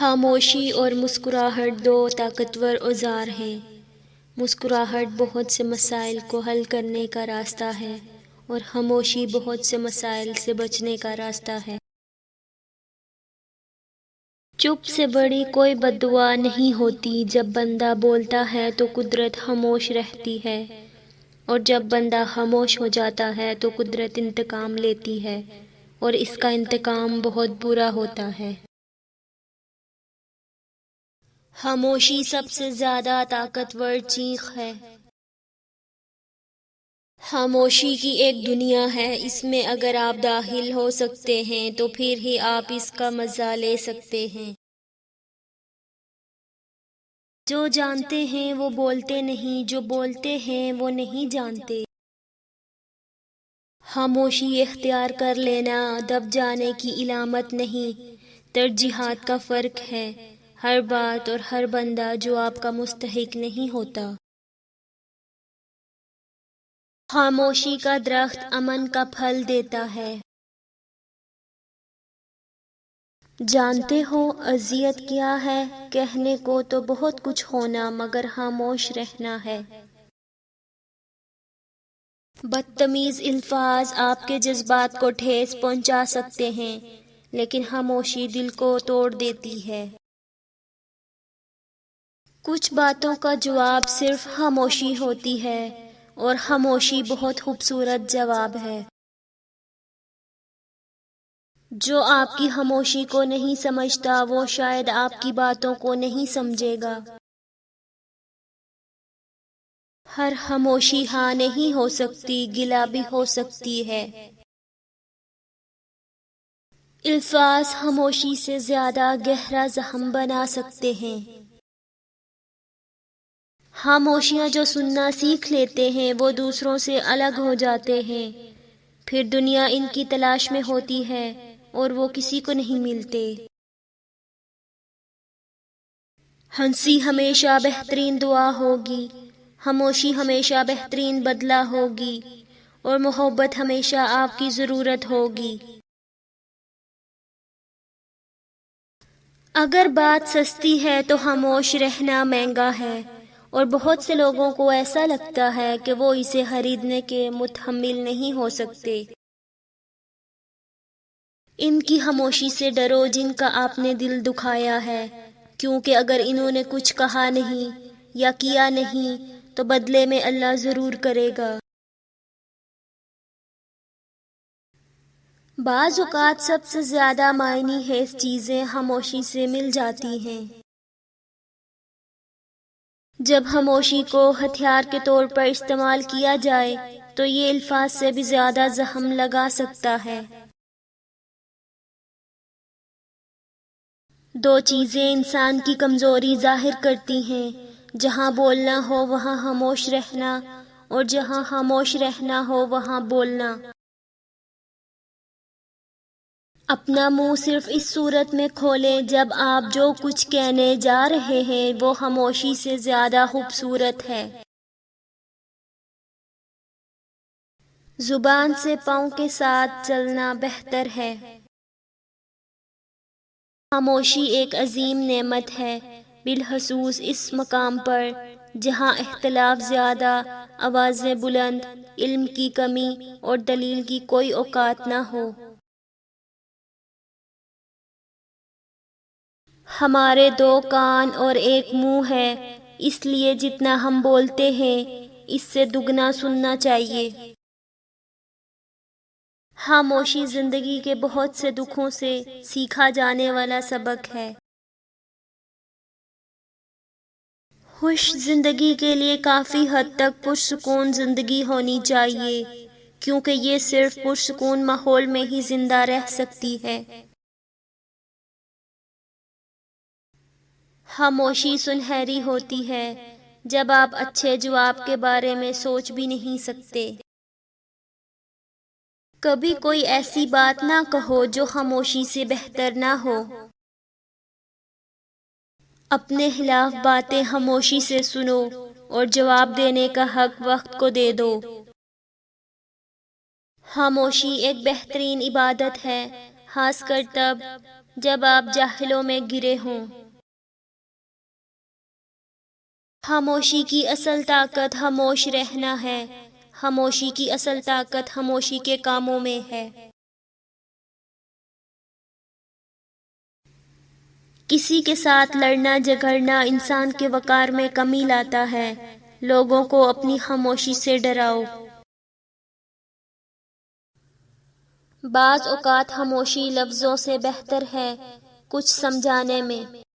خاموشی اور مسکراہٹ دو طاقتور اوزار ہیں۔ مسکراہٹ بہت سے مسائل کو حل کرنے کا راستہ ہے اور خاموشی بہت سے مسائل سے بچنے کا راستہ ہے۔ چپ سے بڑی کوئی بد دعا نہیں ہوتی۔ جب بندہ بولتا ہے تو قدرت خاموش رہتی ہے، اور جب بندہ خاموش ہو جاتا ہے تو قدرت انتقام لیتی ہے، اور اس کا انتقام بہت برا ہوتا ہے۔ خاموشی سب سے زیادہ طاقتور چیخ ہے۔ خاموشی کی ایک دنیا ہے، اس میں اگر آپ داخل ہو سکتے ہیں تو پھر ہی آپ اس کا مزہ لے سکتے ہیں۔ جو جانتے ہیں وہ بولتے نہیں، جو بولتے ہیں وہ نہیں جانتے۔ خاموشی اختیار کر لینا دب جانے کی علامت نہیں، ترجیحات کا فرق ہے۔ ہر بات اور ہر بندہ جو آپ کا مستحق نہیں ہوتا۔ خاموشی کا درخت امن کا پھل دیتا ہے۔ جانتے ہو اذیت کیا ہے؟ کہنے کو تو بہت کچھ ہونا مگر خاموش رہنا ہے۔ بدتمیز الفاظ آپ کے جذبات کو ٹھیس پہنچا سکتے ہیں، لیکن خاموشی دل کو توڑ دیتی ہے۔ کچھ باتوں کا جواب صرف خاموشی ہوتی ہے، اور خاموشی بہت خوبصورت جواب ہے۔ جو آپ کی خاموشی کو نہیں سمجھتا وہ شاید آپ کی باتوں کو نہیں سمجھے گا۔ ہر خاموشی ہاں نہیں ہو سکتی، گلہ بھی ہو سکتی ہے۔ الفاظ خاموشی سے زیادہ گہرا زخم بنا سکتے ہیں۔ خاموشیاں جو سننا سیکھ لیتے ہیں وہ دوسروں سے الگ ہو جاتے ہیں، پھر دنیا ان کی تلاش میں ہوتی ہے اور وہ کسی کو نہیں ملتے۔ ہنسی ہمیشہ بہترین دعا ہوگی، خاموشی ہمیشہ بہترین بدلہ ہوگی، اور محبت ہمیشہ آپ کی ضرورت ہوگی۔ اگر بات سستی ہے تو خاموش رہنا مہنگا ہے، اور بہت سے لوگوں کو ایسا لگتا ہے کہ وہ اسے خریدنے کے متحمل نہیں ہو سکتے۔ ان کی خاموشی سے ڈرو جن کا آپ نے دل دکھایا ہے، کیونکہ اگر انہوں نے کچھ کہا نہیں یا کیا نہیں تو بدلے میں اللہ ضرور کرے گا۔ بعض اوقات سب سے زیادہ معنی خیز چیزیں خاموشی سے مل جاتی ہیں۔ جب خاموشی کو ہتھیار کے طور پر استعمال کیا جائے تو یہ الفاظ سے بھی زیادہ زخم لگا سکتا ہے۔ دو چیزیں انسان کی کمزوری ظاہر کرتی ہیں، جہاں بولنا ہو وہاں خاموش رہنا، اور جہاں خاموش رہنا ہو وہاں بولنا۔ اپنا منہ صرف اس صورت میں کھولیں جب آپ جو کچھ کہنے جا رہے ہیں وہ خاموشی سے زیادہ خوبصورت ہے۔ زبان سے پاؤں کے ساتھ چلنا بہتر ہے۔ خاموشی ایک عظیم نعمت ہے، بالخصوص اس مقام پر جہاں اختلاف زیادہ، آوازیں بلند، علم کی کمی اور دلیل کی کوئی اوقات نہ ہو۔ ہمارے دو کان اور ایک منہ ہے، اس لیے جتنا ہم بولتے ہیں اس سے دگنا سننا چاہیے۔ خاموشی زندگی کے بہت سے دکھوں سے سیکھا جانے والا سبق ہے۔ خوش زندگی کے لیے کافی حد تک پرسکون زندگی ہونی چاہیے، کیونکہ یہ صرف پرسکون ماحول میں ہی زندہ رہ سکتی ہے۔ خاموشی سنہری ہوتی ہے جب آپ اچھے جواب کے بارے میں سوچ بھی نہیں سکتے۔ کبھی کوئی ایسی بات نہ کہو جو خاموشی سے بہتر نہ ہو۔ اپنے خلاف باتیں خاموشی سے سنو اور جواب دینے کا حق وقت کو دے دو۔ خاموشی ایک بہترین عبادت ہے، خاص کر تب جب آپ جاہلوں میں گرے ہوں۔ خاموشی کی اصل طاقت خاموش رہنا ہے، خاموشی کی اصل طاقت خاموشی کے کاموں میں ہے۔ کسی کے ساتھ لڑنا جھگڑنا انسان کے وقار میں کمی لاتا ہے۔ لوگوں کو اپنی خاموشی سے ڈراؤ۔ بعض اوقات خاموشی لفظوں سے بہتر ہے کچھ سمجھانے میں۔